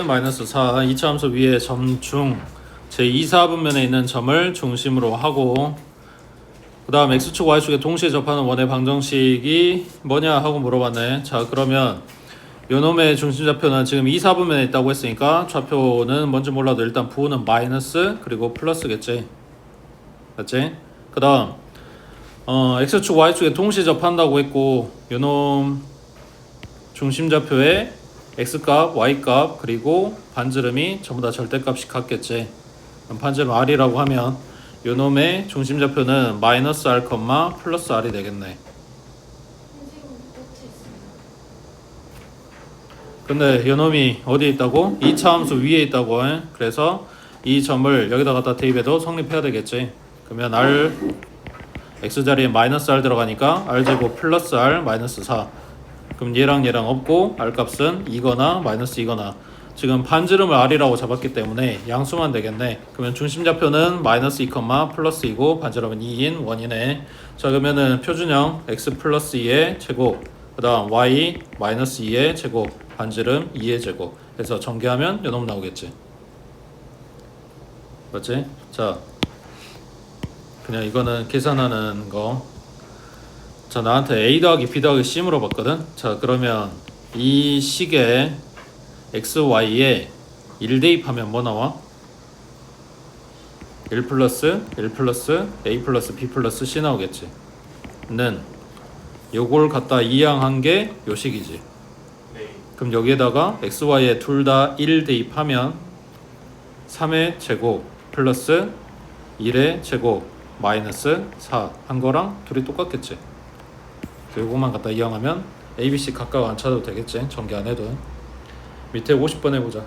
마이너스 4 2차 함수 위에 점 중 제2사분면에 있는 점을 중심으로 하고 그 다음 x축 y축에 동시에 접하는 원의 방정식이 뭐냐 하고 물어봤네. 자, 그러면 요놈의 중심좌표는 지금 2사분면에 있다고 했으니까 좌표는 뭔지 몰라도 일단 부호는 마이너스 그리고 플러스겠지. 맞지? 그 다음 x축 y축에 동시에 접한다고 했고 요놈 중심좌표에 x값, y값 그리고 반지름이 전부 다 절대값이 같겠지. 그럼 반지름 r이라고 하면 요놈의 중심좌표는 마이너스 r, 플러스 r이 되겠네. 근데 요놈이 어디에 있다고? 2차 함수 위에 있다고 해. 그래서 이 점을 여기다 갖다 대입해도 성립해야 되겠지. 그러면 r x자리에 마이너스 r 들어가니까 r제곱 플러스 r 마이너스 4. 그럼 얘랑 없고 r 값은 2거나 마이너스 2거나 지금 반지름을 r이라고 잡았기 때문에 양수만 되겠네. 그러면 중심좌표는 마이너스 2, 플러스 2고 반지름은 2인 원이네. 자, 그러면은 표준형 x 플러스 2의 제곱 그 다음 y 마이너스 2의 제곱 반지름 2의 제곱 해서 전개하면 요놈 나오겠지. 맞지? 자, 그냥 이거는 계산하는 거. 자, 나한테 a 더하기 b 더하기 c 물어봤거든. 자, 그러면 이 식에 x, y에 1 대입하면 뭐 나와? 1 플러스 a 플러스 b 플러스 c 나오겠지. 는 요걸 갖다 이항한 게 요 식이지. 네. 그럼 여기에다가 x, y에 둘 다 1 대입하면 3의 제곱 플러스 1의 제곱 마이너스 4 한 거랑 둘이 똑같겠지. 요거만 갖다 이항하면 a, b, c 각각 안 찾아도 되겠지. 전개 안 해도. 밑에 50번 해보자.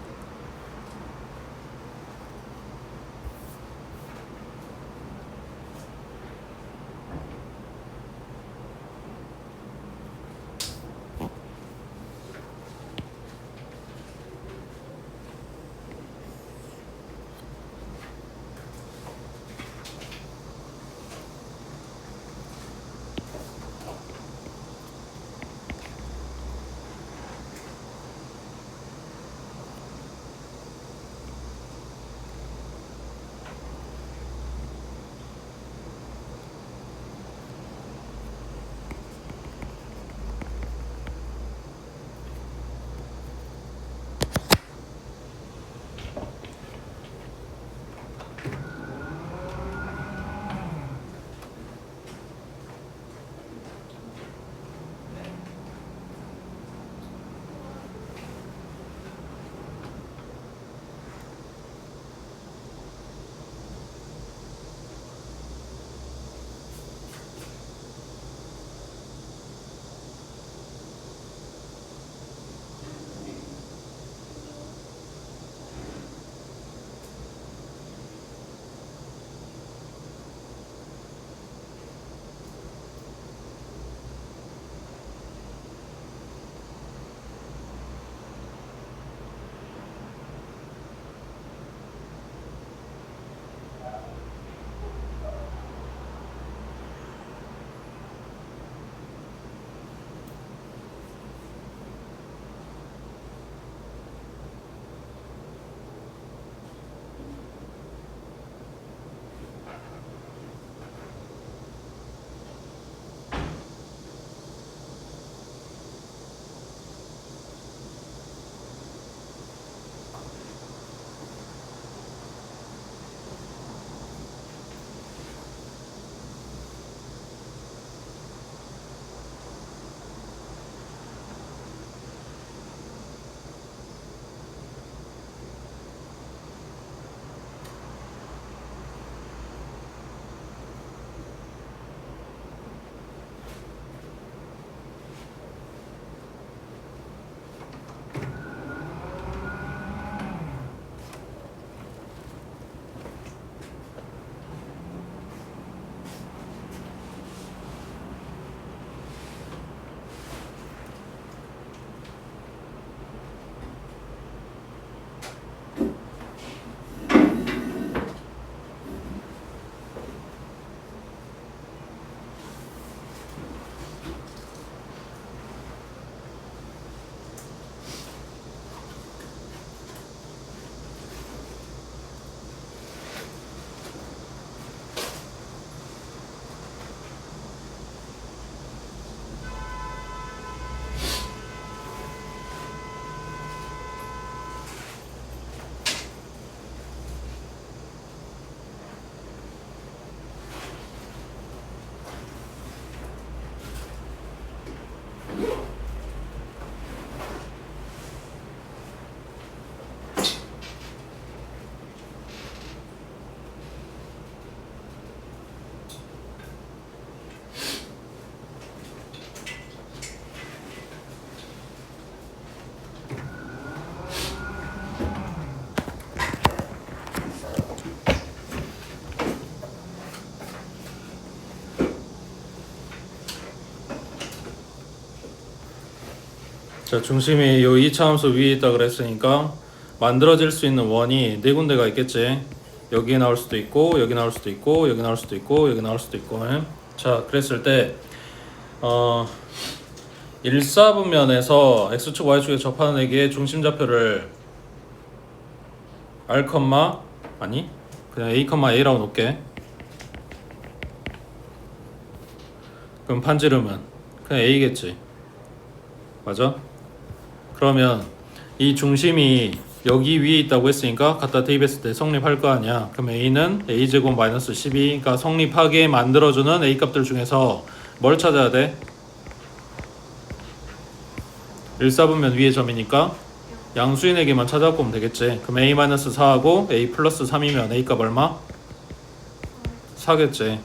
자, 중심이 요 2차 함수 위에 있다 그랬으니까 만들어질 수 있는 원이 네 군데가 있겠지. 여기에 나올 수도 있고, 여기 나올 수도 있고, 여기 나올 수도 있고, 여기 나올 수도 있고. 자, 그랬을 때 1사분면에서 x축, y축에 접하는 애기의 중심좌표를 r, 아니 그냥 a, a라고 놓을게. 그럼 반지름은 그냥 a겠지. 맞아? 그러면 이 중심이 여기 위에 있다고 했으니까 갖다 대입했을 때 성립할 거 아니야. 그럼 a는 a제곱 마이너스 12, 그러니까 성립하게 만들어주는 a 값들 중에서 뭘 찾아야 돼? 1사분면 위의 점이니까 양수인에게만 찾아보면 되겠지. 그럼 a-4하고 a 플러스 3이면 a 값 얼마? 4겠지.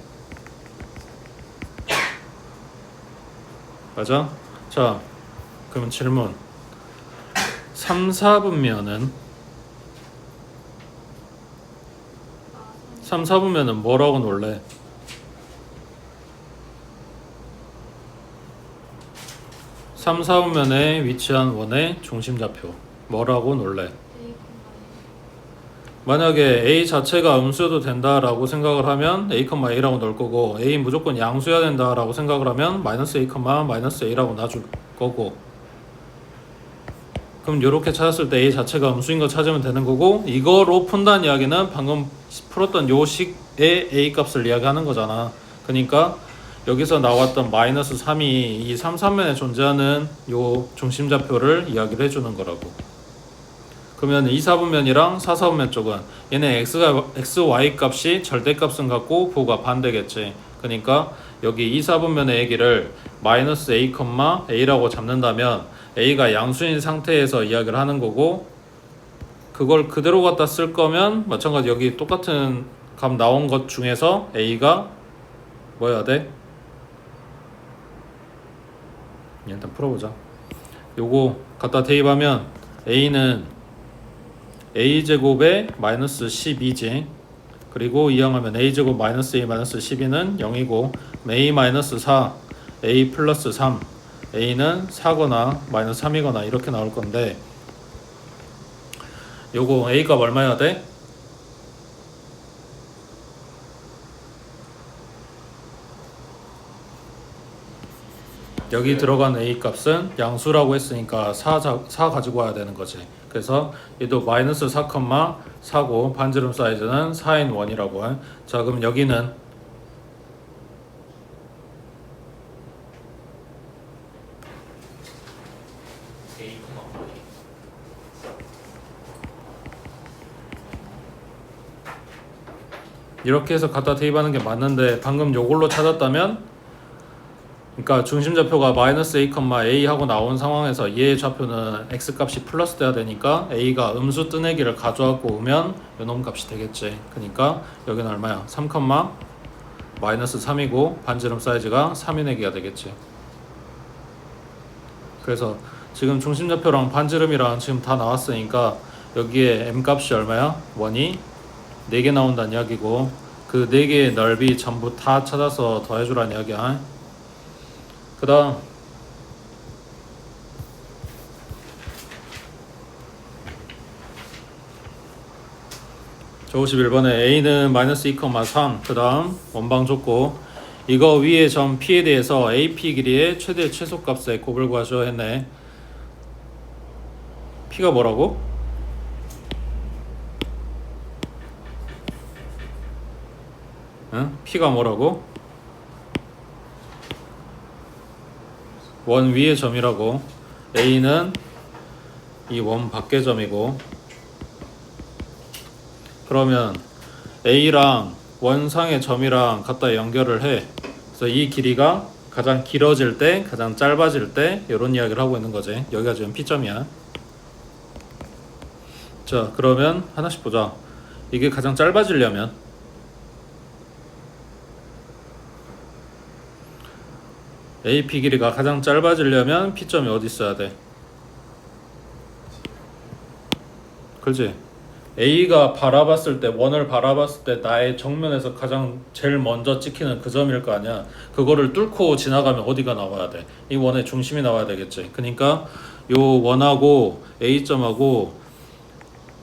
맞아? 자, 그러면 질문. 3, 4분면은 3, 4분면은 뭐라고 놀래? 3, 4분면에 위치한 원의 중심좌표 뭐라고 놀래? 만약에 a 자체가 음수여도 된다라고 생각을 하면 a,a라고 넣을 거고, a 무조건 양수여야 된다라고 생각을 하면 마이너스 a, 마이너스 a라고 놔줄 거고, 그럼 이렇게 찾았을 때 a 자체가 음수인 거 찾으면 되는 거고, 이거로 푼다는 이야기는 방금 풀었던 요 식의 a 값을 이야기하는 거잖아. 그러니까 여기서 나왔던 마이너스 3이 이 3, 3면에 존재하는 요 중심좌표를 이야기를 해주는 거라고. 그러면 2, 4분면이랑 4, 4분면 쪽은 얘네 x, y 값이 절대값은 같고 부호가 반대겠지. 그러니까 여기 2, 4분면의 얘기를 마이너스 a, a라고 잡는다면 a가 양수인 상태에서 이야기를 하는 거고, 그걸 그대로 갖다 쓸 거면 마찬가지 여기 똑같은 값 나온 것 중에서 a가 뭐여야 돼? 일단 풀어보자. 요거 갖다 대입하면 a는 a제곱에 마이너스 12지. 그리고 이항하면 a제곱 마이너스 a 마이너스 12는 0이고, a 마이너스 4, a 플러스 3, a는 4거나 마이너스 3이거나 이렇게 나올 건데, 요거 a 값 얼마여야 돼? 여기 들어간 a 값은 양수라고 했으니까 4 가지고 와야 되는 거지. 그래서 얘도 마이너스 4,4고 반지름 사이즈는 4인 1이라고 해. 자, 그럼 여기는 이렇게 해서 갖다 대입하는 게 맞는데, 방금 요걸로 찾았다면, 그러니까 중심좌표가 마이너스 a, a 하고 나온 상황에서 얘의 좌표는 x 값이 플러스 돼야 되니까 a가 음수 뜨내기를 가져갖고 오면 요놈 값이 되겠지. 그러니까 여기는 얼마야? 3, 마이너스 3이고 반지름 사이즈가 3인내기가 되겠지. 그래서 지금 중심좌표랑 반지름이랑 지금 다 나왔으니까 여기에 m 값이 얼마야? 1이 4개 나온다는 이야기고, 그 4개의 넓이 전부 다 찾아서 더해주라는 이야기야. 그 다음 저 51번에 a는 마이너스 2,3, 그 다음 원방 줬고, 이거 위에 점 p에 대해서 AP 길이의 최대 최소값의 곱을 구하셔 했네. p가 뭐라고? 응? p가 뭐라고? 원 위의 점이라고. a는 이 원 밖의 점이고, 그러면 a랑 원상의 점이랑 갖다 연결을 해. 그래서 이 길이가 가장 길어질 때, 가장 짧아질 때 이런 이야기를 하고 있는 거지. 여기가 지금 P점이야. 자, 그러면 하나씩 보자. 이게 가장 짧아지려면 AP 길이가 가장 짧아지려면 P점이 어디 있어야 돼? 그렇지? A가 바라봤을 때, 원을 바라봤을 때 나의 정면에서 가장 제일 먼저 찍히는 그 점일 거 아니야. 그거를 뚫고 지나가면 어디가 나와야 돼? 이 원의 중심이 나와야 되겠지. 그러니까 요 원하고 A점하고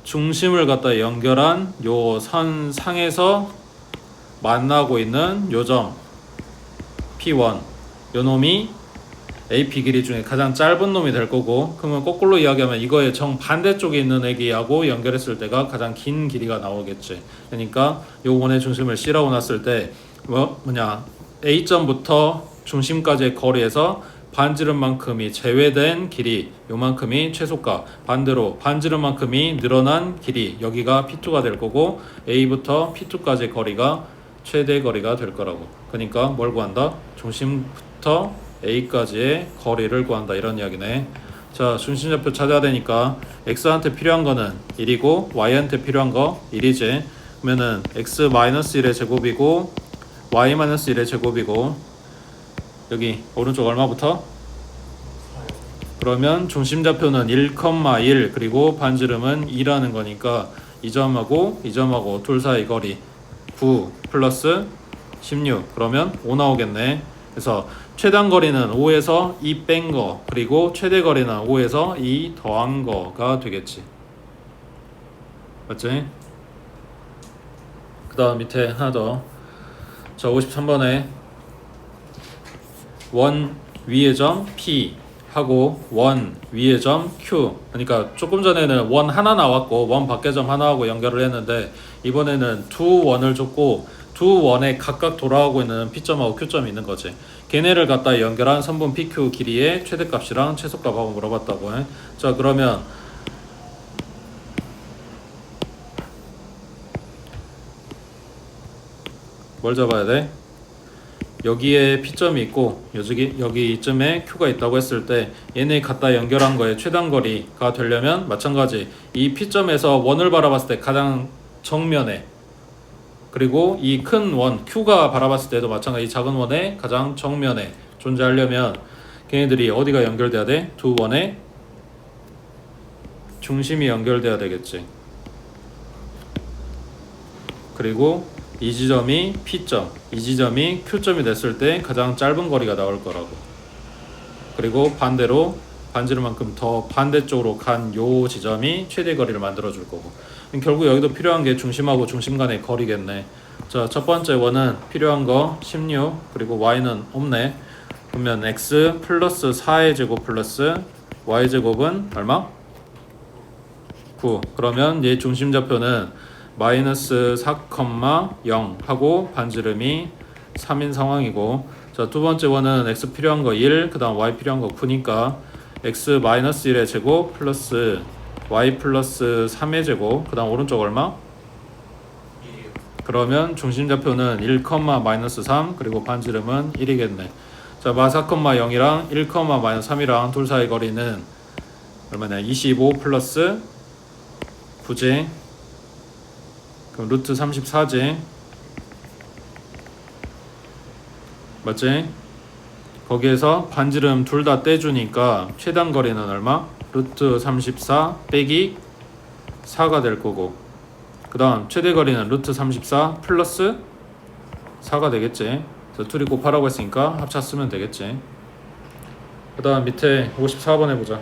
중심을 갖다 연결한 요 선 상에서 만나고 있는 요 점 P1 요 놈이 AP 길이 중에 가장 짧은 놈이 될 거고, 그러면 거꾸로 이야기하면 이거의 정반대쪽에 있는 애기하고 연결했을 때가 가장 긴 길이가 나오겠지. 그러니까 요 원의 중심을 C라고 놨을 때 뭐냐 A점부터 중심까지의 거리에서 반지름만큼이 제외된 길이 요만큼이 최소가, 반대로 반지름만큼이 늘어난 길이 여기가 P2가 될 거고, A부터 P2까지의 거리가 최대 거리가 될 거라고. 그러니까 뭘 구한다? 중심부터 A까지의 거리를 구한다, 이런 이야기네. 자, 중심좌표 찾아야 되니까 X한테 필요한 거는 1이고 Y한테 필요한 거 1이지. 그러면은 X-1의 제곱이고 Y-1의 제곱이고, 여기 오른쪽 얼마부터? 그러면 중심좌표는 1,1 그리고 반지름은 2라는 거니까 이 점하고 이 점하고 둘 사이 거리 9 플러스 16, 그러면 5 나오겠네. 그래서 최단 거리는 5에서 2 뺀 거, 그리고 최대 거리는 5에서 2 더한 거가 되겠지. 맞지? 그 다음 밑에 하나 더. 자, 53번에 원 위의 점 P 하고 원 위의 점 Q, 그러니까 조금 전에는 원 하나 나왔고 원 밖의 점 하나하고 연결을 했는데, 이번에는 두 원을 줬고 두 원에 각각 돌아가고 있는 P점하고 Q점이 있는 거지. 걔네를 갖다 연결한 선분 PQ 길이의 최대값이랑 최소값하고 물어봤다고 해. 자, 그러면 뭘 잡아야 돼? 여기에 P점이 있고 여기 이쯤에 Q가 있다고 했을 때 얘네 갖다 연결한 거에 최단거리가 되려면 마찬가지 이 P점에서 원을 바라봤을 때 가장 정면에, 그리고 이 큰 원 Q가 바라봤을 때도 마찬가지 이 작은 원의 가장 정면에 존재하려면 걔네들이 어디가 연결돼야 돼? 두 원의 중심이 연결돼야 되겠지. 그리고 이 지점이 P점, 이 지점이 Q점이 됐을 때 가장 짧은 거리가 나올 거라고. 그리고 반대로 반지름만큼 더 반대쪽으로 간 요 지점이 최대 거리를 만들어 줄 거고. 결국 여기도 필요한 게 중심하고 중심 간의 거리겠네. 자, 첫 번째 원은 필요한 거 16, 그리고 y는 없네. 그러면 x 플러스 4의 제곱 플러스 y 제곱은 얼마? 9. 그러면 얘 중심좌표는 마이너스 4,0 하고 반지름이 3인 상황이고, 자, 두 번째 원은 x 필요한 거 1, 그 다음 y 필요한 거 9니까 x 마이너스 1의 제곱 플러스 y 플러스 3의 제곱, 그 다음 오른쪽 얼마? 1이요. 그러면 중심좌표는 1, 마이너스 3 그리고 반지름은 1이겠네. 자, 마 4,0이랑 1, 마이너스 3이랑 둘 사이 거리는 얼마냐? 25 플러스 9지. 그럼 루트 34지. 맞지? 거기에서 반지름 둘 다 떼주니까 최단 거리는 얼마? 루트 34 빼기 4가 될 거고, 그 다음 최대 거리는 루트 34 플러스 4가 되겠지. 그래서 둘이 곱하라고 했으니까 합쳤으면 되겠지. 그 다음 밑에 54번 해보자.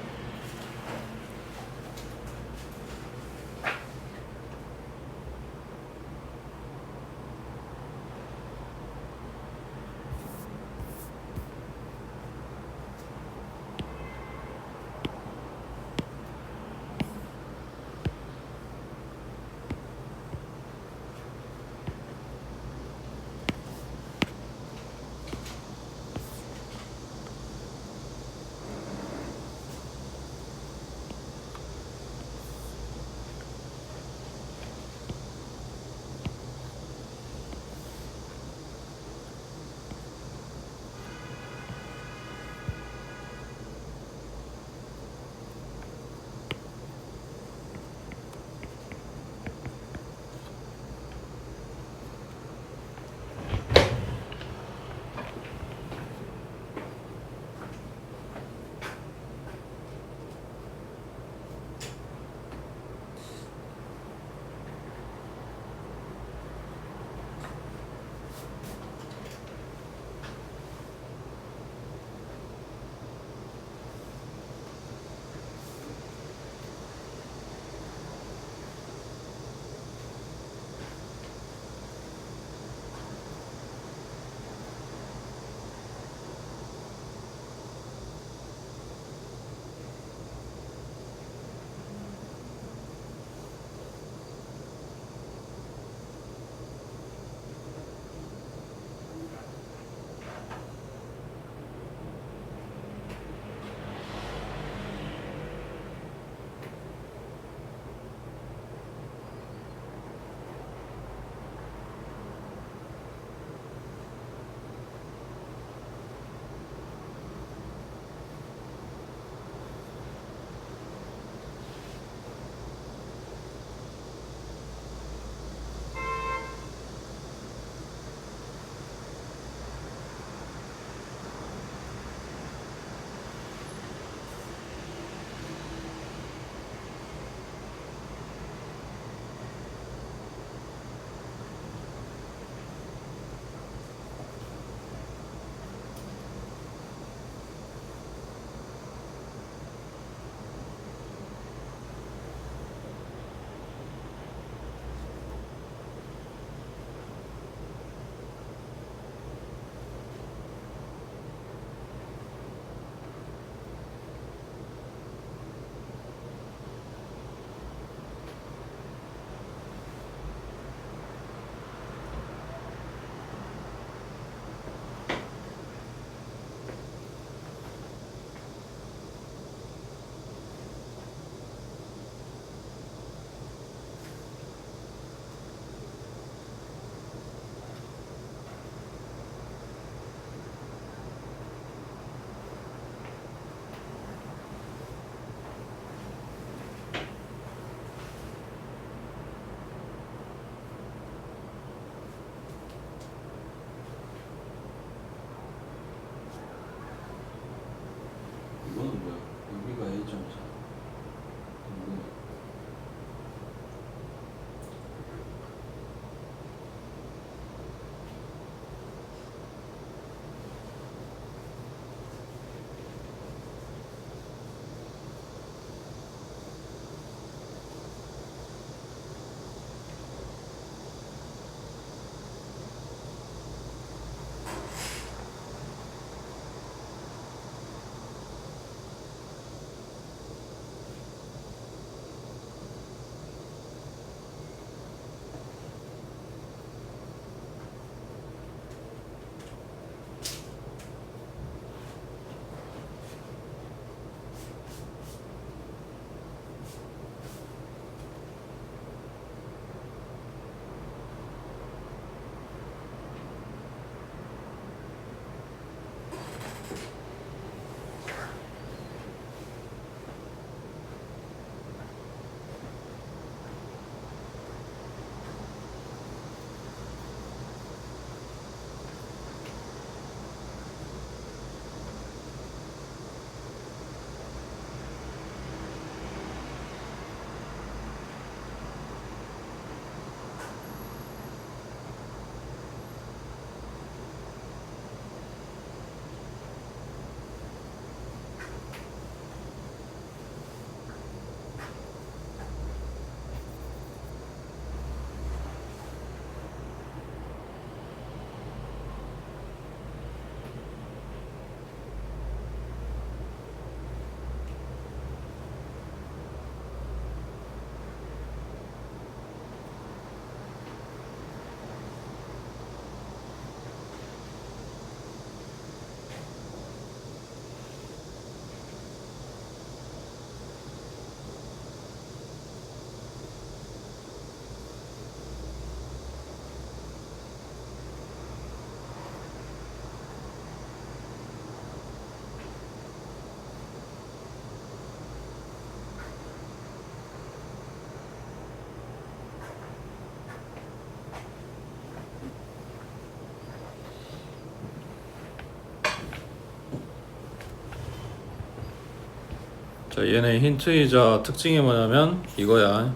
자, 얘네 힌트이자 특징이 뭐냐면 이거야.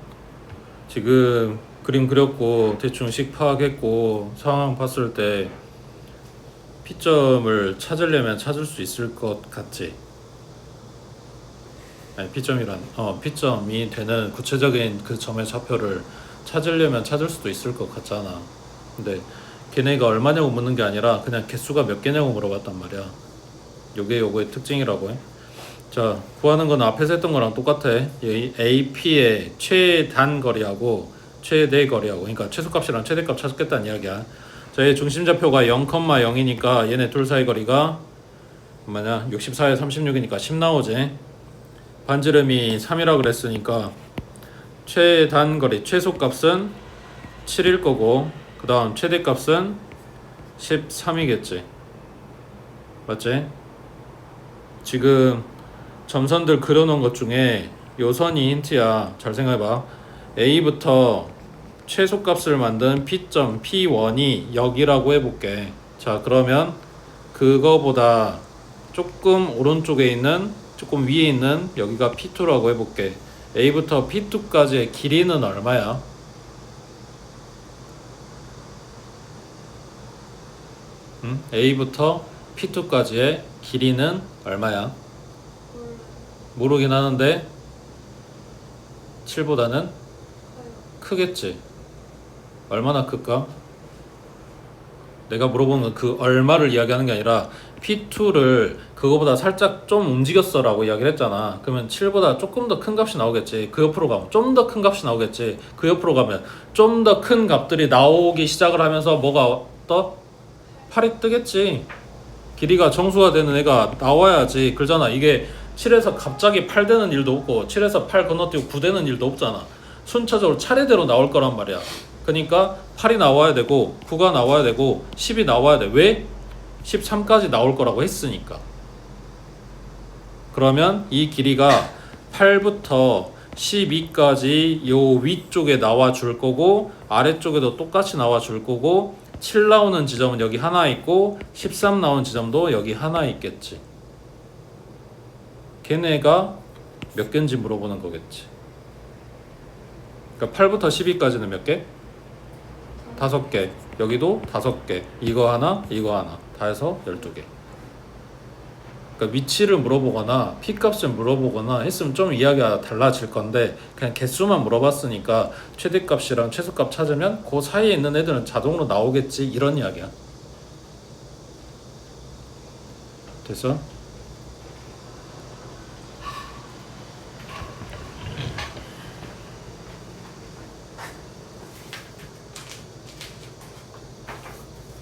지금 그림 그렸고 대충 식 파악했고 상황 봤을 때 P점을 찾으려면 찾을 수 있을 것 같지? 아니 P점이란 P점이 되는 구체적인 그 점의 좌표를 찾으려면 찾을 수도 있을 것 같잖아. 근데 걔네가 얼마냐고 묻는 게 아니라 그냥 개수가 몇 개냐고 물어봤단 말이야. 요게 요거의 특징이라고 해. 자, 구하는 건 앞에서 했던 거랑 똑같아. 이 AP의 최단거리하고 최대거리하고, 그러니까 최소값이랑 최대값 찾겠다는 이야기야. 자, 얘 중심좌표가 0,0이니까 얘네 둘 사이 거리가 뭐냐 64에 36이니까 10 나오지. 반지름이 3이라 그랬으니까 최단거리 최소값은 7일 거고, 그 다음 최대값은 13이겠지. 맞지? 지금 점선들 그려놓은 것 중에 요 선이 힌트야. 잘 생각해봐. A부터 최소값을 만든 P점 P1이 여기라고 해볼게. 자, 그러면 그거보다 조금 오른쪽에 있는, 조금 위에 있는 여기가 P2라고 해볼게. A부터 P2까지의 길이는 얼마야? A부터 P2까지의 길이는 얼마야? 모르긴 하는데 7보다는 크겠지. 얼마나 클까? 내가 물어보는 건 그 얼마를 이야기하는 게 아니라 P2를 그거보다 살짝 좀 움직였어 라고 이야기를 했잖아. 그러면 7보다 조금 더 큰 값이 나오겠지. 그 옆으로 가면 좀 더 큰 값이 나오겠지. 그 옆으로 가면 좀 더 큰 값들이 나오기 시작을 하면서 뭐가 떠? 8이 뜨겠지. 길이가 정수가 되는 애가 나와야지. 그러잖아. 이게 7에서 갑자기 8 되는 일도 없고 7에서 8 건너뛰고 9 되는 일도 없잖아. 순차적으로 차례대로 나올 거란 말이야. 그러니까 8이 나와야 되고 9가 나와야 되고 10이 나와야 돼. 왜? 13까지 나올 거라고 했으니까. 그러면 이 길이가 8부터 12까지 요 위쪽에 나와 줄 거고 아래쪽에도 똑같이 나와 줄 거고 7 나오는 지점은 여기 하나 있고 13 나오는 지점도 여기 하나 있겠지. 걔네가 몇 개인지 물어보는 거겠지. 그러니까 8부터 12까지는 몇 개? 5개. 여기도 5개. 이거 하나, 이거 하나. 다 해서 12개. 그러니까 위치를 물어보거나 P값을 물어보거나 했으면 좀 이야기가 달라질 건데 그냥 개수만 물어봤으니까 최대값이랑 최소값 찾으면 그 사이에 있는 애들은 자동으로 나오겠지, 이런 이야기야. 됐어?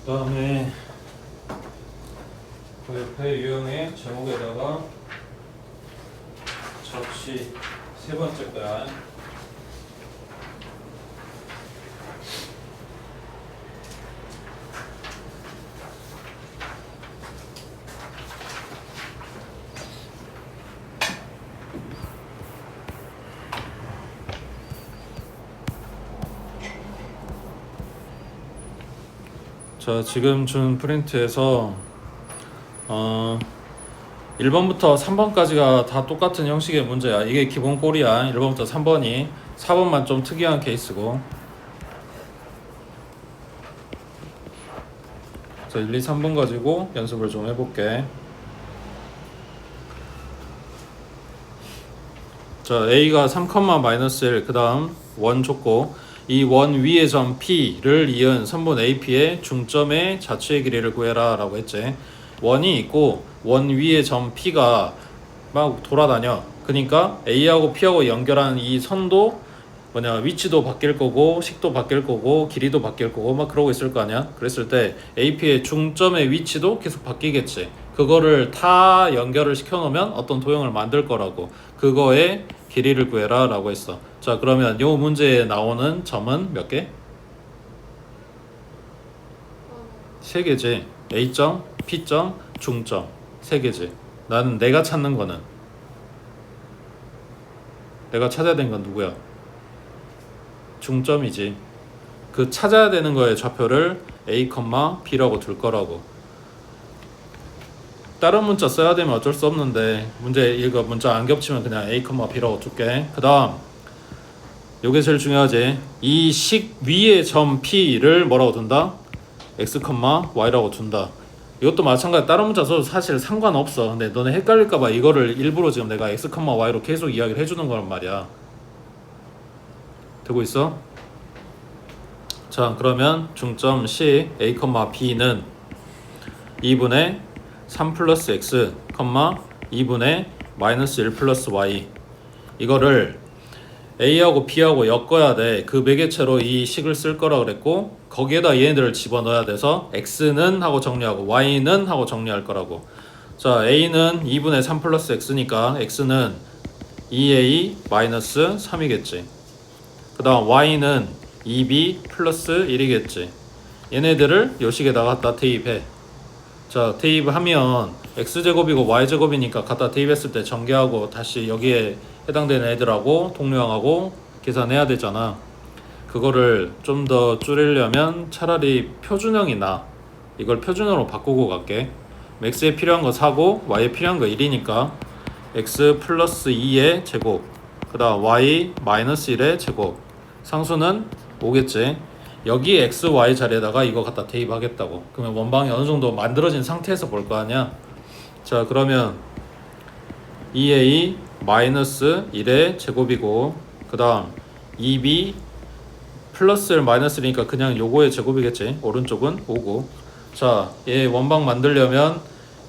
그 다음에 그 옆에 유형의 제목에다가 접시 세 번째 거야. 자, 지금 준 프린트에서 1번부터 3번까지가 다 똑같은 형식의 문제야. 이게 기본 꼴이야. 1번부터 3번이. 4번만 좀 특이한 케이스고. 자, 1, 2, 3번 가지고 연습을 좀 해볼게. 자, A가 3,-1, 그 다음 원 줬고, 이 원 위의 점 P를 이은 선분 AP의 중점의 자취의 길이를 구해라 라고 했지. 원이 있고 원 위의 점 P가 막 돌아다녀. 그러니까 A하고 P하고 연결하는 이 선도 뭐냐, 위치도 바뀔 거고 식도 바뀔 거고 길이도 바뀔 거고 막 그러고 있을 거 아니야. 그랬을 때 AP의 중점의 위치도 계속 바뀌겠지. 그거를 다 연결을 시켜 놓으면 어떤 도형을 만들 거라고. 그거의 길이를 구해라 라고 했어. 자, 그러면 요 문제에 나오는 점은 몇 개? 3개지. A점, P점, 중점 3개지. 나는 내가 찾는 거는, 내가 찾아야 되는 건 누구야? 중점이지. 그 찾아야 되는 거의 좌표를 A, B라고 둘 거라고. 다른 문자 써야 되면 어쩔 수 없는데 이거 문자 안 겹치면 그냥 a, b라고 둘게. 그 다음 요게 제일 중요하지. 이 식 위의 점 p를 뭐라고 둔다? x, y라고 둔다. 이것도 마찬가지. 다른 문자 써도 사실 상관없어. 근데 너네 헷갈릴까봐 이거를 일부러 지금 내가 x, y로 계속 이야기를 해주는 거란 말이야. 되고 있어? 자, 그러면 중점 C a, b는 2분의 3 플러스 x, 2분의 마이너스 1 플러스 y. 이거를 a하고 b하고 엮어야 돼. 그 매개체로 이 식을 쓸 거라 그랬고, 거기에다 얘네들을 집어넣어야 돼서 x는 하고 정리하고 y는 하고 정리할 거라고. 자, a는 2분의 3 플러스 x니까 x는 2a 마이너스 3이겠지. 그 다음 y는 2b 플러스 1이겠지. 얘네들을 요 식에다가 갖다 대입해. 자, 대입하면 x제곱이고 y제곱이니까 갖다 대입했을 때 전개하고 다시 여기에 해당되는 애들하고 동류항하고 계산해야 되잖아. 그거를 좀 더 줄이려면 차라리 표준형이 나. 이걸 표준형으로 바꾸고 갈게. x에 필요한 거 4고 y에 필요한 거 1이니까 x 플러스 2의 제곱, 그 다음 y 마이너스 1의 제곱, 상수는 5겠지. 여기 x, y 자리에다가 이거 갖다 대입하겠다고. 그러면 원방이 어느 정도 만들어진 상태에서 볼 거 아니야. 자, 그러면 2a 마이너스 1의 제곱이고, 그 다음 2b 플러스 1 마이너스 1이니까 그냥 요거의 제곱이겠지. 오른쪽은 5고. 자, 얘 원방 만들려면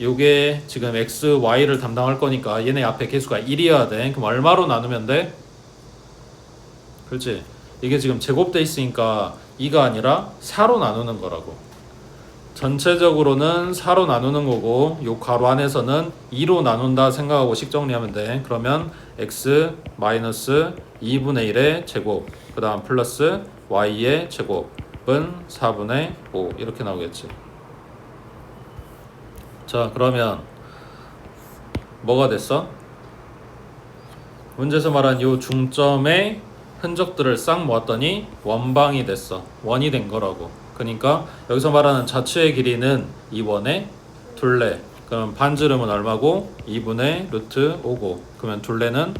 요게 지금 x, y를 담당할 거니까 얘네 앞에 개수가 1이어야 돼. 그럼 얼마로 나누면 돼? 그렇지. 이게 지금 제곱돼 있으니까 2가 아니라 4로 나누는 거라고. 전체적으로는 4로 나누는 거고, 요 괄호 안에서는 2로 나눈다 생각하고 식 정리하면 돼. 그러면 x 마이너스 2분의 1의 제곱, 그 다음 플러스 y의 제곱은 4분의 5 이렇게 나오겠지. 자, 그러면 뭐가 됐어? 문제에서 말한 요 중점의 흔적들을 싹 모았더니 원방이 됐어. 원이 된 거라고. 그러니까 여기서 말하는 자체의 길이는 2원의 둘레. 그럼 반지름은 얼마고? 2분의 루트 5고. 그러면 둘레는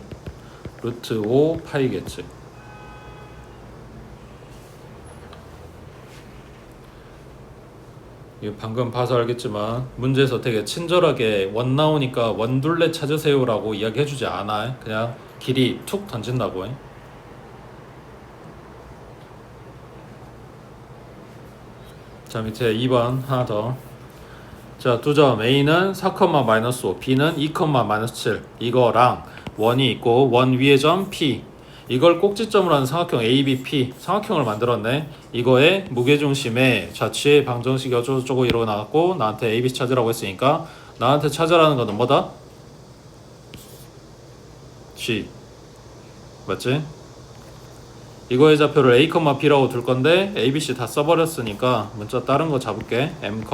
루트 5 파이겠지. 이거 방금 봐서 알겠지만 문제에서 되게 친절하게 원 나오니까 원둘레 찾으세요라고 이야기해주지 않아. 그냥 길이 툭 던진다고 해. 자, 밑에 2번 하나 더. 자, 두 점. A는 4, 마이너스 5, B는 2, 마이너스 7. 이거랑 원이 있고 원 위의 점 P. 이걸 꼭지점으로 하는 삼각형 ABP. 삼각형을 만들었네. 이거의 무게중심의 좌치의 방정식이 어쩌고저쩌고 이러고 나왔고, 나한테 ABC 찾으라고 했으니까 나한테 찾으라는 거는 뭐다? G. 맞지? 이거의 좌표를 A, B라고 둘 건데 ABC 다 써버렸으니까 문자 다른 거 잡을게. M,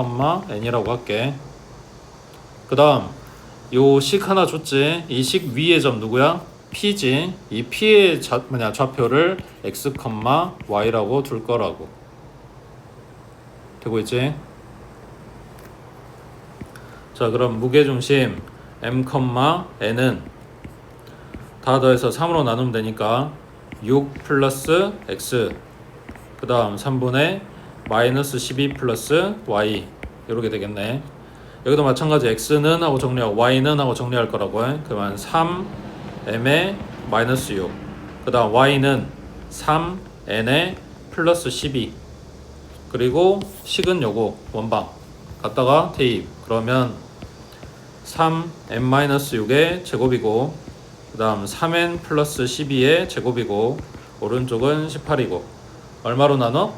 N이라고 할게. 그 다음 요 식 하나 줬지. 이 식 위의 점 누구야? P지. 이 P의 좌표를 X, Y라고 둘 거라고. 되고 있지? 자, 그럼 무게중심 M, N은 다 더해서 3으로 나누면 되니까 6 플러스 x, 그 다음 3분의 마이너스 12 플러스 y 이렇게 되겠네. 여기도 마찬가지 x는 하고 정리하고 y는 하고 정리할 거라고 해. 그러면 3m의 마이너스 6, 그 다음 y는 3n의 플러스 12, 그리고 식은 요거 원방 갖다가 대입. 그러면 3n-6의 제곱이고, 그 다음 3n 플러스 12의 제곱이고, 오른쪽은 18이고, 얼마로 나눠?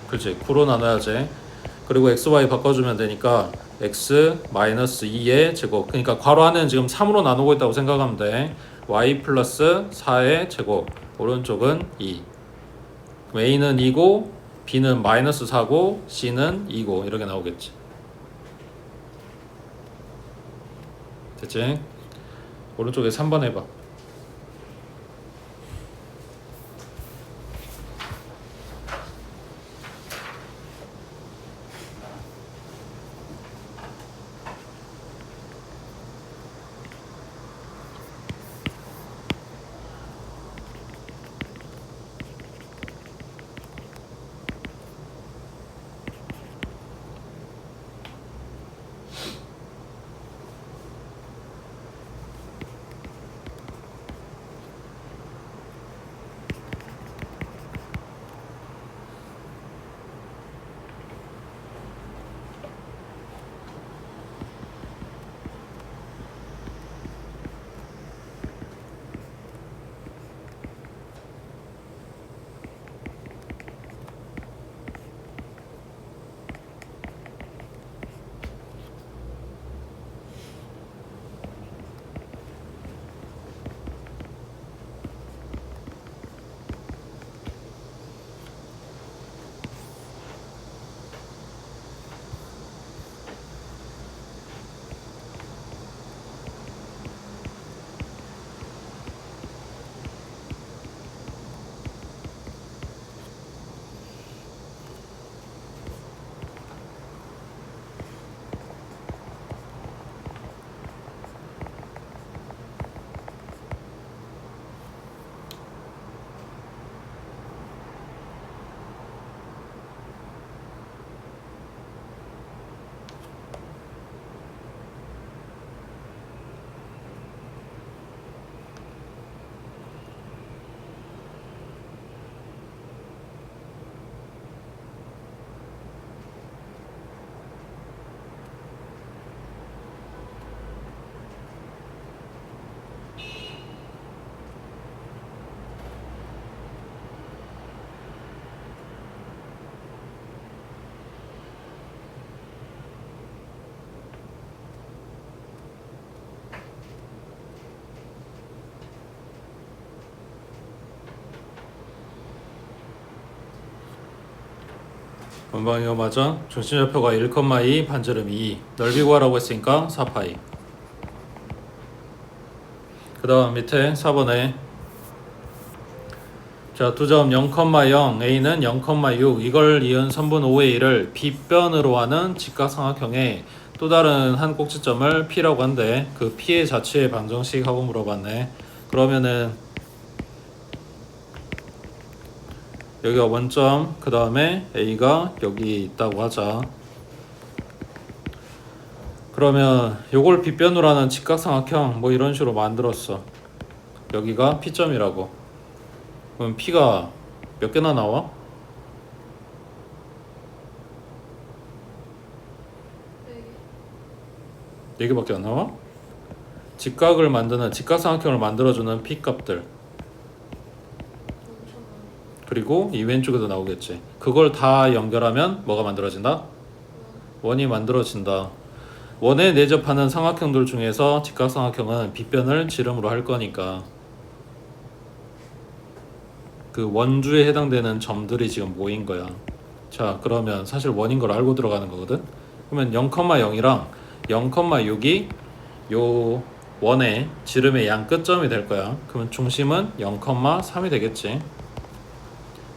그렇지, 9로 나눠야지. 그리고 xy 바꿔주면 되니까 x 마이너스 2의 제곱. 그러니까 괄호 안에는 지금 3으로 나누고 있다고 생각하면 돼. y 플러스 4의 제곱, 오른쪽은 2. 그럼 a는 2고 b는 마이너스 4고 c는 2고 이렇게 나오겠지. 됐지? 오른쪽에 3번 해봐. 원방이거 맞아? 중심좌표가 1,2 반지름 2 넓이 구하라고 했으니까 4파이. 그 다음 밑에 4번에 자, 두 점 0,0 A는 0,6 이걸 이은 선분 OA를 B변으로 하는 직각삼각형의 또 다른 한 꼭지점을 P라고 한대. 그 P의 자취의 방정식 하고 물어봤네. 그러면은 여기가 원점, 그 다음에 A가 여기 있다고 하자. 그러면 요걸 B변으로 하는 직각삼각형 뭐 이런 식으로 만들었어. 여기가 P점이라고. 그럼 P가 몇 개나 나와? 4개밖에 안 나와? 직각을 만드는 직각삼각형을 만들어주는 P 값들 그리고 이 왼쪽에도 나오겠지. 그걸 다 연결하면 뭐가 만들어진다? 원이 만들어진다. 원에 내접하는 삼각형들 중에서 직각삼각형은 B변을 지름으로 할 거니까 그 원주에 해당되는 점들이 지금 모인 거야. 자, 그러면 사실 원인 걸 알고 들어가는 거거든. 그러면 0,0이랑 0,6이 요 원의 지름의 양 끝점이 될 거야. 그러면 중심은 0,3이 되겠지.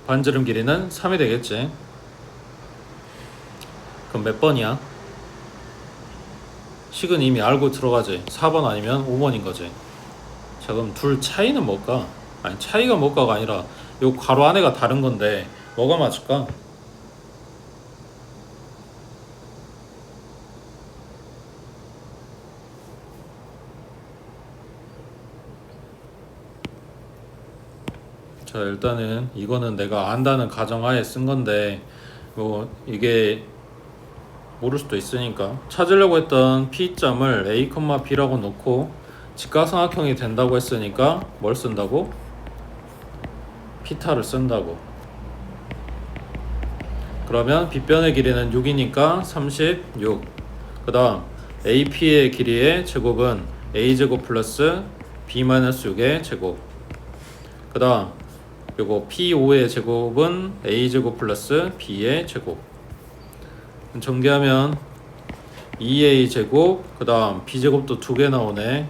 반지름 길이는 3이 되겠지. 그럼 몇 번이야? 식은 이미 알고 들어가지. 4번 아니면 5번인 거지. 자, 그럼 둘 차이는 뭘까? 아니, 차이가 뭘까가 아니라 요 괄호 안에가 다른 건데 뭐가 맞을까? 자, 일단은 이거는 내가 안다는 가정하에 쓴 건데 뭐 이게 모를 수도 있으니까 찾으려고 했던 P점을 A, B라고 놓고 직각삼각형이 된다고 했으니까 뭘 쓴다고? P타를 쓴다고. 그러면 B변의 길이는 6이니까 36. 그 다음 AP의 길이의 제곱은 A제곱 플러스 B-6의 제곱. 그 다음 요거 P5의 제곱은 A제곱 플러스 B의 제곱. 전개하면 2A 제곱, 그 다음 B제곱도 2개 나오네.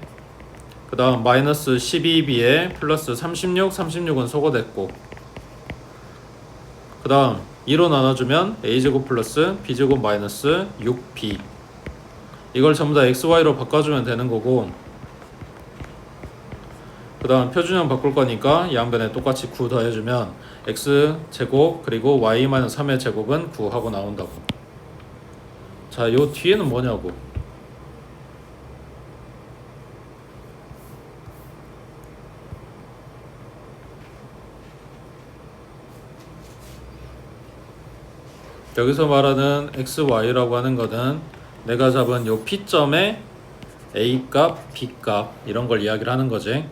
그 다음 마이너스 12B에 플러스 36, 36은 소거됐고, 그 다음 2로 나눠주면 A제곱 플러스 B제곱 마이너스 6B. 이걸 전부 다 XY로 바꿔주면 되는 거고, 그 다음 표준형 바꿀 거니까 양변에 똑같이 9 더해주면 X제곱 그리고 Y-3의 제곱은 9 하고 나온다고. 자, 요 뒤에는 뭐냐고. 여기서 말하는 XY라고 하는 거는 내가 잡은 요 P점의 A값, B값 이런 걸 이야기를 하는 거지.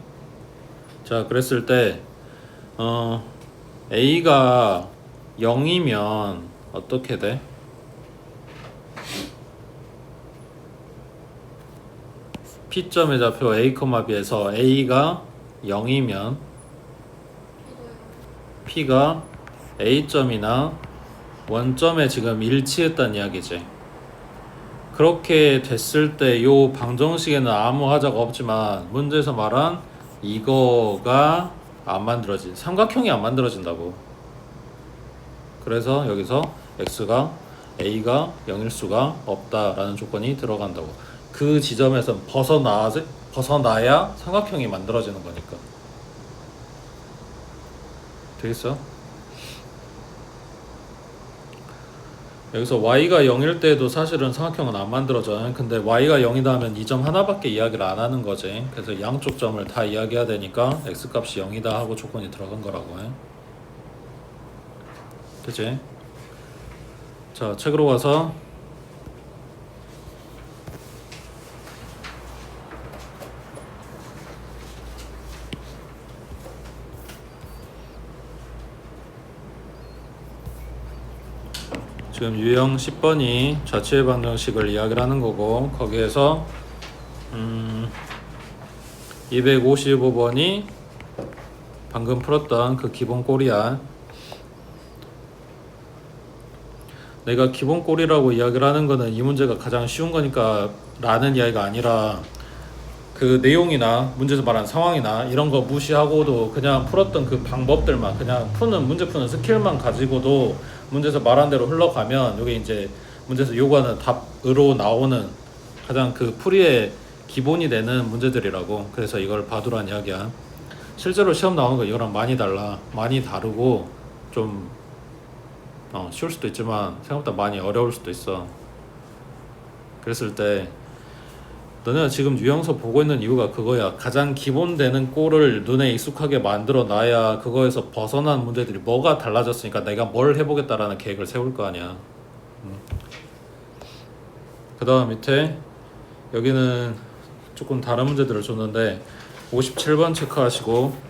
자, 그랬을 때 A가 0이면 어떻게 돼? P점의 좌표 A, B에서 A가 0이면 P가 A점이나 원점에 지금 일치했다는 이야기지. 그렇게 됐을 때 요 방정식에는 아무 하자가 없지만 문제에서 말한 이거가 안 만들어진 삼각형이 안 만들어진다고. 그래서 여기서 X가 A가 0일 수가 없다라는 조건이 들어간다고. 그 지점에서 벗어나야 삼각형이 만들어지는 거니까. 되겠어? 여기서 y가 0일 때도 사실은 삼각형은 안 만들어져. 근데 y가 0이다 하면 이 점 하나밖에 이야기를 안 하는 거지. 그래서 양쪽 점을 다 이야기해야 되니까 x값이 0이다 하고 조건이 들어간 거라고 해. 그치? 자, 책으로 가서 지금 유형 10번이 좌측의 방정식을 이야기를 하는 거고, 거기에서 255번이 방금 풀었던 그 기본 꼴이야. 내가 기본꼴이라고 이야기를 하는 거는 이 문제가 가장 쉬운 거니까 라는 이야기가 아니라 그 내용이나 문제에서 말한 상황이나 이런 거 무시하고도 그냥 풀었던 그 방법들만 그냥 문제 푸는 스킬만 가지고도 문제에서 말한 대로 흘러가면 이게 이제 문제에서 요구하는 답으로 나오는 가장 그 풀이의 기본이 되는 문제들이라고. 그래서 이걸 봐두란 이야기야. 실제로 시험 나오는 거 이거랑 많이 달라. 많이 다르고 좀 쉬울 수도 있지만 생각보다 많이 어려울 수도 있어. 그랬을 때 너네가 지금 유형서 보고 있는 이유가 그거야. 가장 기본되는 꼴을 눈에 익숙하게 만들어 놔야 그거에서 벗어난 문제들이 뭐가 달라졌으니까 내가 뭘 해보겠다라는 계획을 세울 거 아니야. 그 다음 밑에 여기는 조금 다른 문제들을 줬는데 57번 체크하시고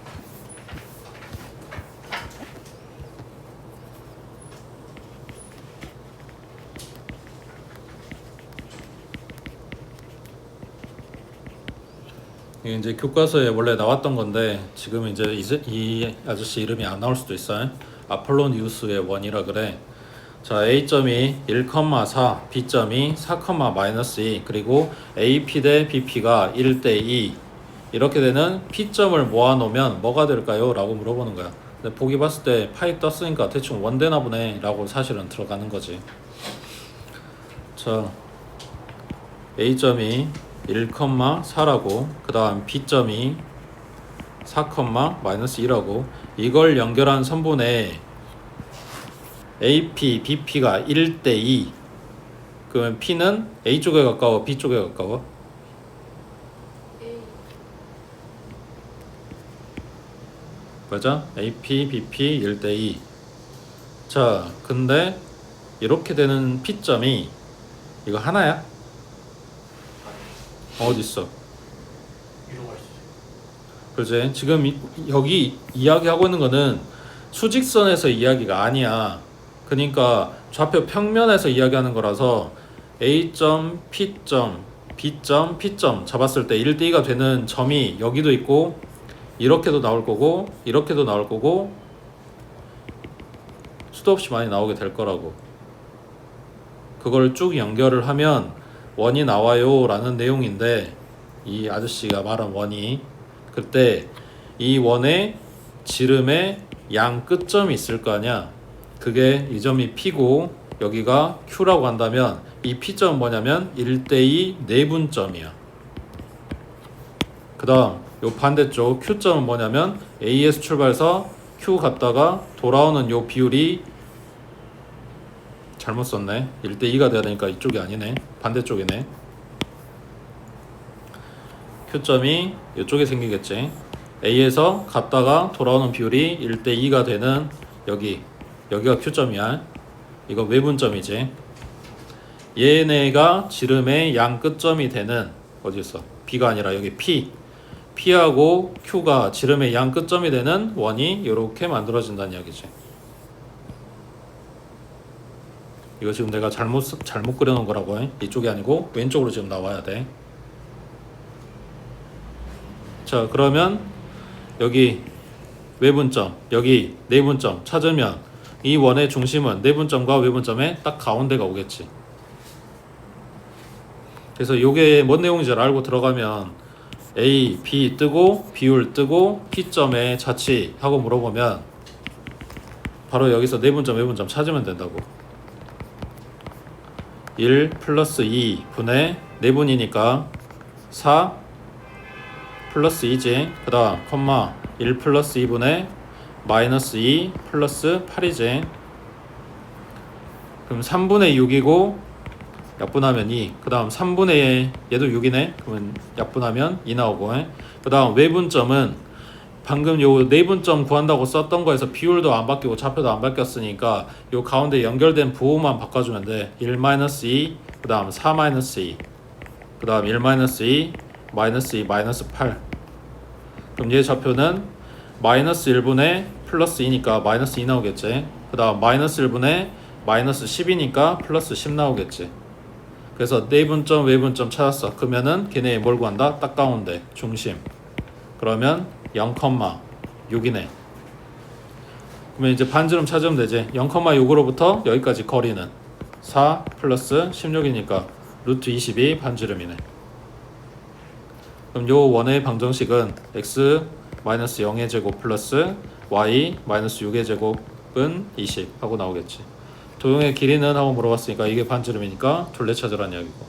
이게 이제 교과서에 원래 나왔던 건데 지금 이제 이 아저씨 이름이 안 나올 수도 있어요. 아폴로니우스의 원이라 그래. 자, A점이 1,4, B점이 4,-2 그리고 AP 대 BP가 1대 2 이렇게 되는 P점을 모아놓으면 뭐가 될까요? 라고 물어보는 거야. 근데 보기 봤을 때 파이 떴으니까 대충 원되나 보네 라고 사실은 들어가는 거지. 자, A점이 1,4라고 그 다음 B점이 4,-2라고 이걸 연결한 선분의 AP, BP가 1대 2 그러면 P는 A 쪽에 가까워 B 쪽에 가까워? 맞아? AP, BP 1대 2 자 근데 이렇게 되는 P점이 이거 하나야? 어딨어? 그렇지? 지금 여기 이야기하고 있는 거는 수직선에서 이야기가 아니야. 그러니까 좌표 평면에서 이야기하는 거라서 A점, P점, B점, P점 잡았을 때 1대2가 되는 점이 여기도 있고 이렇게도 나올 거고 이렇게도 나올 거고 수도 없이 많이 나오게 될 거라고. 그걸 쭉 연결을 하면 원이 나와요 라는 내용인데 이 아저씨가 말한 원이 그때 이 원의 지름의 양 끝점이 있을 거 아니야. 그게 이 점이 P고 여기가 Q라고 한다면 이 P점은 뭐냐면 1대2 내분점이야. 그 다음 요 반대쪽 Q점은 뭐냐면 A에서 출발해서 Q 갔다가 돌아오는 요 비율이 잘못 썼네. 1대2가 돼야 되니까 이쪽이 아니네. 반대쪽이네. Q점이 이쪽에 생기겠지. A에서 갔다가 돌아오는 비율이 1대2가 되는 여기가 Q점이야. 이거 외분점이지. 얘네가 지름의 양 끝점이 되는 어디 있어? B가 아니라 여기 P하고 Q가 지름의 양 끝점이 되는 원이 이렇게 만들어진다는 이야기지. 이거 지금 내가 잘못 그려놓은 거라고 해. 이쪽이 아니고 왼쪽으로 지금 나와야 돼. 자 그러면 여기 외분점 여기 내분점 찾으면 이 원의 중심은 내분점과 외분점의 딱 가운데가 오겠지. 그래서 요게 뭔 내용인지 알고 들어가면 A, B 뜨고 비율 뜨고 P점의 자치 하고 물어보면 바로 여기서 내분점 외분점 찾으면 된다고. 1 플러스 2 분의 내분이니까 4 플러스 2지. 그 다음 콤마 1 플러스 2분의 마이너스 2 플러스 8이지. 그럼 3분의 6이고 약분하면 2. 그 다음 3분의 얘도 6이네. 그러면 약분하면 2 나오고. 그 다음 외분점은 방금 요 내분점 구한다고 썼던 거에서 비율도 안 바뀌고 좌표도 안 바뀌었으니까 요 가운데 연결된 부호만 바꿔주면 돼. 1-2 그 다음 4-2 그 다음 1-2 마이너스 2 마이너스 8. 그럼 얘 좌표는 마이너스 1분의 플러스 2니까 마이너스 2 나오겠지. 그 다음 마이너스 1분의 마이너스 10이니까 플러스 10 나오겠지. 그래서 내분점 외분점 찾았어. 그러면은 걔네 뭘 구한다? 딱 가운데 중심. 그러면 0,6이네. 그러면 이제 반지름 찾으면 되지. 0,6으로부터 여기까지 거리는 4 플러스 16이니까 루트 20이 반지름이네. 그럼 요 원의 방정식은 x 마이너스 0의 제곱 플러스 y 마이너스 6의 제곱은 20 하고 나오겠지. 도형의 길이는 하고 물어봤으니까 이게 반지름이니까 둘레 찾으라는 이야기고.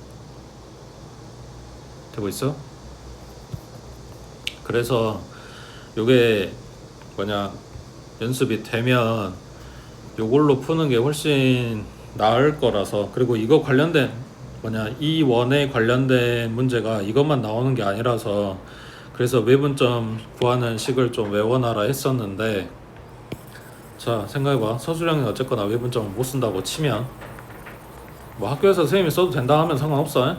되고 있어? 그래서 요게 뭐냐, 연습이 되면 요걸로 푸는 게 훨씬 나을 거라서. 그리고 이거 관련된 뭐냐, 이 원에 관련된 문제가 이것만 나오는 게 아니라서 그래서 외분점 구하는 식을 좀 외워놔라 했었는데, 자 생각해봐. 서술형이 어쨌거나 외분점을 못 쓴다고 치면 뭐 학교에서 선생님이 써도 된다 하면 상관없어.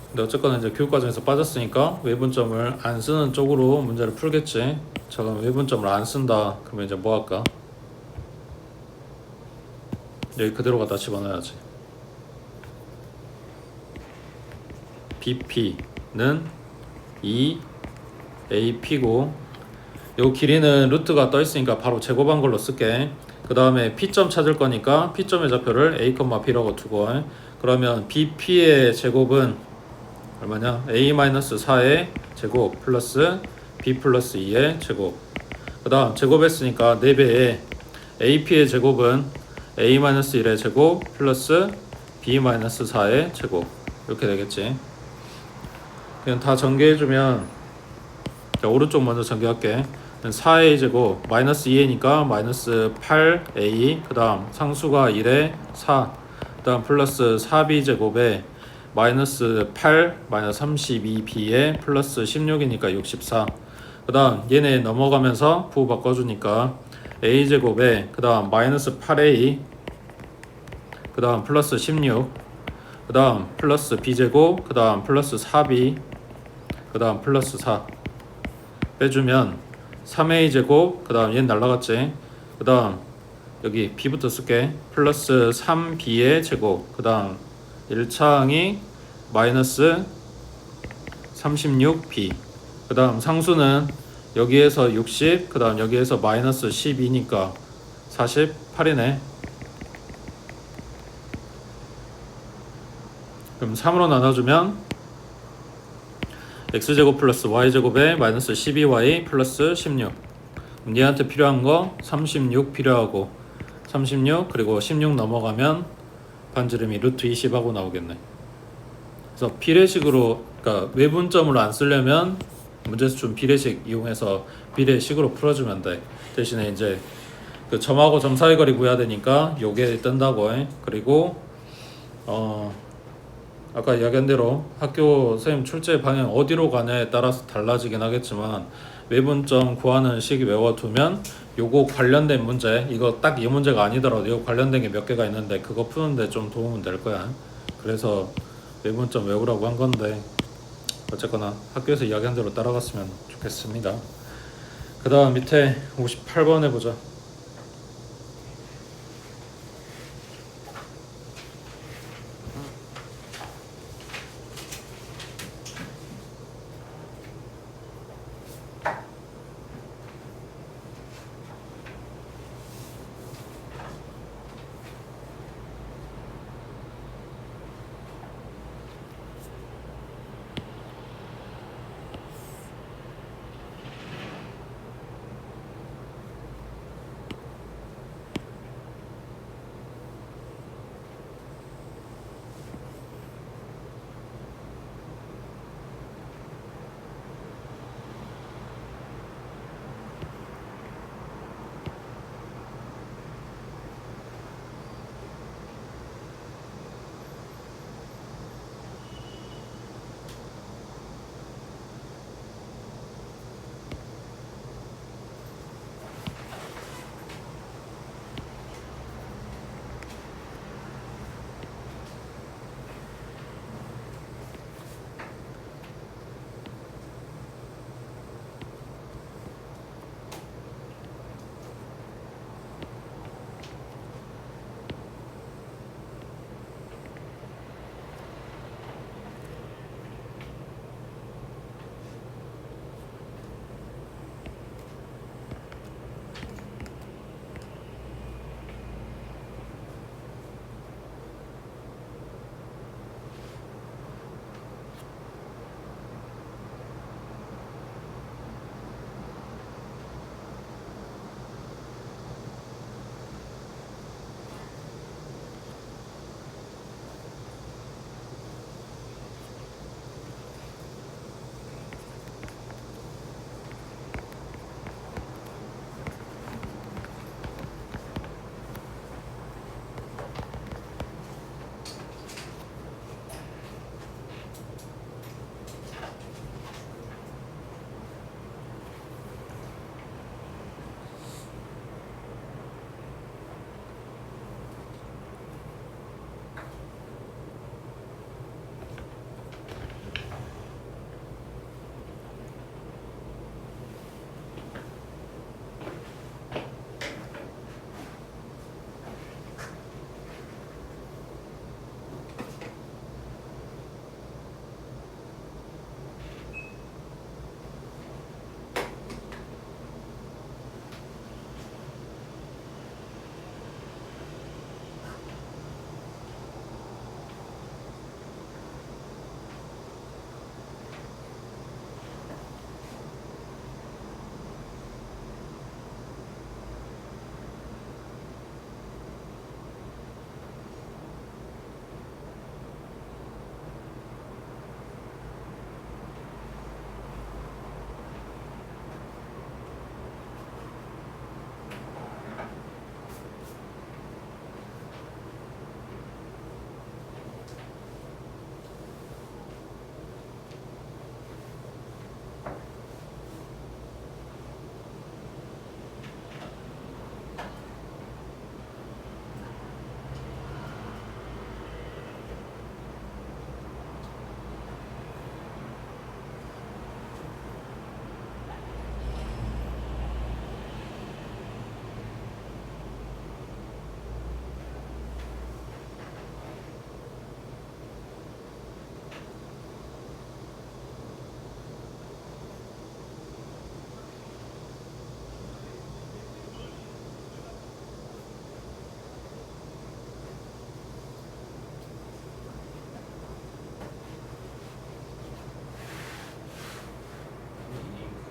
근데 어쨌거나 이제 교육과정에서 빠졌으니까 외분점을 안 쓰는 쪽으로 문제를 풀겠지. 자 그럼 외분점을 안 쓴다 그러면 이제 뭐 할까? 여기 그대로 갖다 집어넣어야지. BP는 2AP고 요 길이는 루트가 떠 있으니까 바로 제곱한 걸로 쓸게. 그 다음에 P점 찾을 거니까 P점의 좌표를 A, B라고 두고, 그러면 BP의 제곱은 얼마냐? A-4의 제곱 플러스 B 플러스 2의 제곱. 그 다음 제곱했으니까 4배에 AP의 제곱은 A-1의 제곱 플러스 B-4의 제곱. 이렇게 되겠지. 그냥 다 전개해주면, 자, 오른쪽 먼저 전개할게. 4a 제곱 마이너스 2a니까 마이너스 8a, 그 다음 상수가 1에 4, 그 다음 플러스 4b 제곱에 마이너스 8 마이너스 32b에 플러스 16이니까 64. 그 다음 얘네 넘어가면서 부호 바꿔주니까 a 제곱에 그 다음 마이너스 8a, 그 다음 플러스 16, 그 다음 플러스 b 제곱, 그 다음 플러스 4b, 그 다음 플러스 4 빼주면 3a 제곱, 그 다음 얘는 날라갔지. 그 다음 여기 b부터 쓸게. 플러스 3b의 제곱, 그 다음 1차항이 마이너스 36b, 그 다음 상수는 여기에서 60, 그 다음 여기에서 마이너스 12니까 48이네. 그럼 3으로 나눠주면 x제곱 플러스 y제곱에 마이너스 12y 플러스 16. 얘한테 필요한 거 36 필요하고 36, 그리고 16 넘어가면 반지름이 루트 20 하고 나오겠네. 그래서 비례식으로, 그러니까 외분점으로 안 쓰려면 문제수준 비례식 이용해서 비례식으로 풀어주면 돼. 대신에 이제 그 점하고 점 사이 거리 구해야 되니까 요게 뜬다고 해. 그리고 아까 이야기한 대로 학교 선생님 출제 방향 어디로 가냐에 따라서 달라지긴 하겠지만 외분점 구하는 식 외워두면 요거 관련된 문제, 이거 딱 이 문제가 아니더라도 이거 관련된 게 몇 개가 있는데 그거 푸는데 좀 도움은 될 거야. 그래서 외분점 외우라고 한 건데 어쨌거나 학교에서 이야기한 대로 따라갔으면 좋겠습니다. 그 다음 밑에 58번 해보자.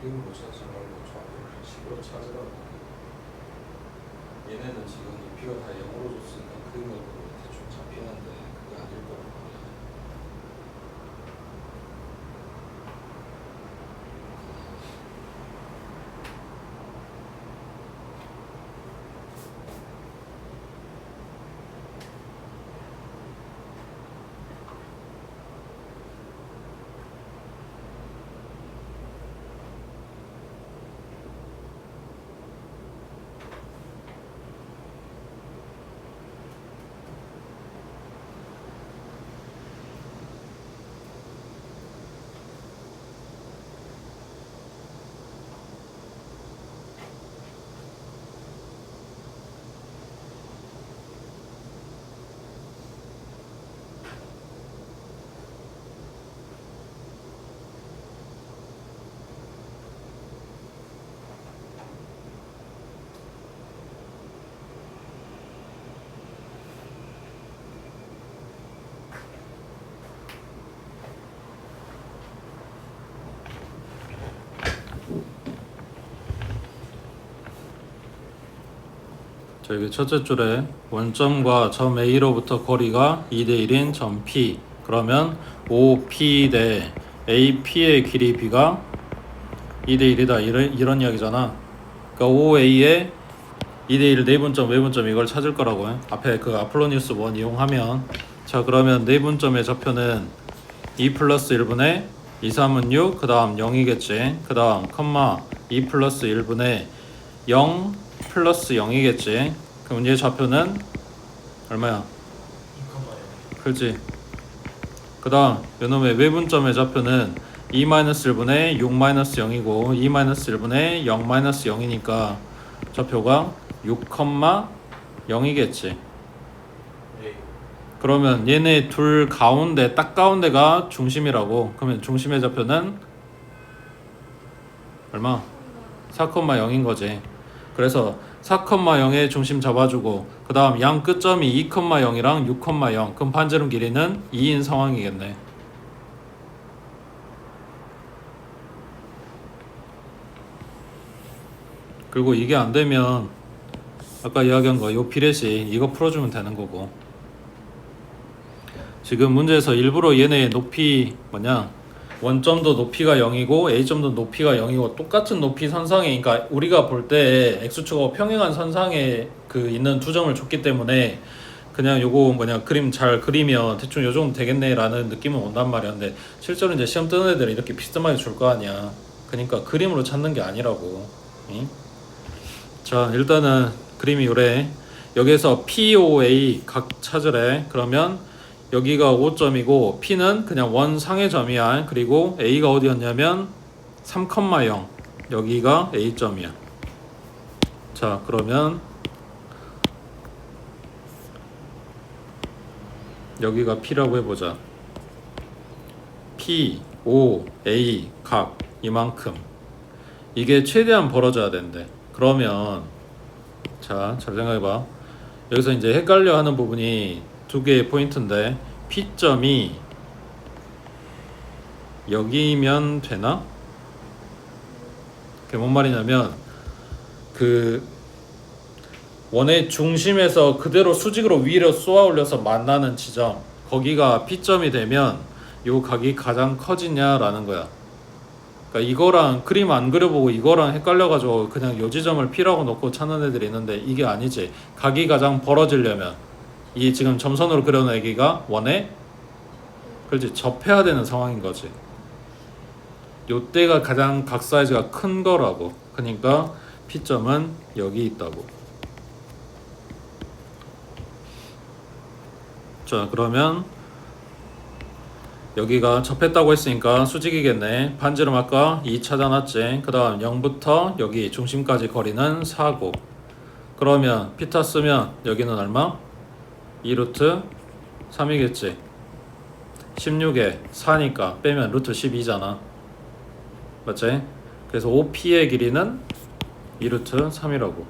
그림으로 찾지 말고 좌표식으로 찾으라고. 얘네는 지금 높이가 다 0으로 줬으니까 그림으로 대충 잡히는데 그게 아닐 거란 말이야. 자, 여기 첫째 줄에 원점과 점 A로부터 거리가 2대1인 점 P. 그러면 OP 대 AP의 길이 B가 2대1이다. 이런 이야기잖아. 그러니까 OA의 2대1 내분점, 외분점 이걸 찾을 거라고 해. 앞에 그 아폴로니우스 원 이용하면. 자, 그러면 내분점의 좌표는 2 플러스 1분의 2, 3은 6, 그 다음 0이겠지. 그 다음 컴마 2 플러스 1분의 0 플러스 0이겠지. 그럼 얘 좌표는 얼마야? 2,0. 그렇지. 그 다음 요놈의 외분점의 좌표는 2-1분의 6-0이고 2-1분의 0-0이니까 좌표가 6,0이겠지. 네. 그러면 얘네 둘 가운데 딱 가운데가 중심이라고. 그러면 중심의 좌표는 얼마? 4,0인 거지. 그래서 4,0의 중심 잡아주고 그 다음 양 끝점이 2,0이랑 6,0. 그럼 반지름 길이는 2인 상황이겠네. 그리고 이게 안 되면 아까 이야기한 거 요 피렛이 이거 풀어주면 되는 거고. 지금 문제에서 일부러 얘네의 높이 뭐냐, 원점도 높이가 0이고 A점도 높이가 0이고 똑같은 높이 선상에, 그러니까 우리가 볼 때 X축하고 평행한 선상에 그 있는 두 점을 줬기 때문에 그냥 요거 뭐냐 그림 잘 그리면 대충 요 정도 되겠네 라는 느낌은 온단 말이야. 근데 실제로 이제 시험 뜨는 애들은 이렇게 비스듬하게 줄 거 아니야. 그러니까 그림으로 찾는 게 아니라고. 응? 자, 일단은 그림이 요래. 여기서 POA 각 찾으래. 그러면 여기가 5점이고 P는 그냥 원상의 점이야. 그리고 A가 어디였냐면 3,0. 여기가 A점이야. 자, 그러면 여기가 P라고 해보자. P, O, A 각 이만큼. 이게 최대한 벌어져야 된대. 그러면 자, 잘 생각해봐. 여기서 이제 헷갈려 하는 부분이 두 개의 포인트인데, P점이 여기면 되나? 그게 뭔 말이냐면 그 원의 중심에서 그대로 수직으로 위로 쏘아 올려서 만나는 지점, 거기가 P점이 되면 요 각이 가장 커지냐라는 거야. 그러니까 이거랑 그림 안 그려보고 이거랑 헷갈려가지고 그냥 요 지점을 P라고 놓고 찾는 애들이 있는데 이게 아니지. 각이 가장 벌어지려면 이 지금 점선으로 그려놓은 애기가 원에 그렇지 접해야 되는 상황인 거지. 요때가 가장 각 사이즈가 큰 거라고. 그러니까 P점은 여기 있다고. 자, 그러면 여기가 접했다고 했으니까 수직이겠네. 반지름 아까 2 찾아놨지. 그 다음 0부터 여기 중심까지 거리는 4고. 그러면 피타 쓰면 여기는 얼마? 2루트 3이겠지. 16에 4니까 빼면 루트 12잖아. 맞지? 그래서 OP의 길이는 2루트 3이라고.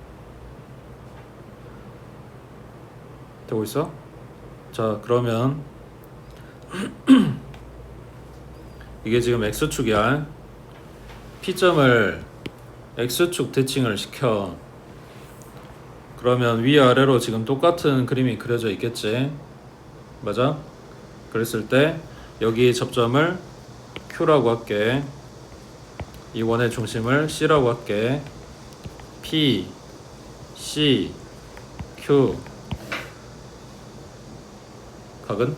되고 있어? 자, 그러면 이게 지금 X축이야. P점을 X축 대칭을 시켜. 그러면 위아래로 지금 똑같은 그림이 그려져 있겠지. 맞아? 그랬을 때 여기 접점을 Q라고 할게. 이 원의 중심을 C라고 할게. P, C, Q. 각은?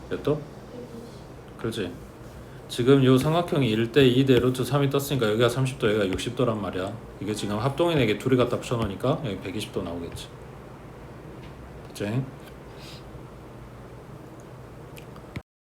몇 도? 그렇지. 지금 요 삼각형이 1대 2대 루트 3이 떴으니까 여기가 30도 여기가 60도란 말이야. 이게 지금 합동인에게 둘이 갖다 붙여놓으니까 여기 120도 나오겠지. 그치?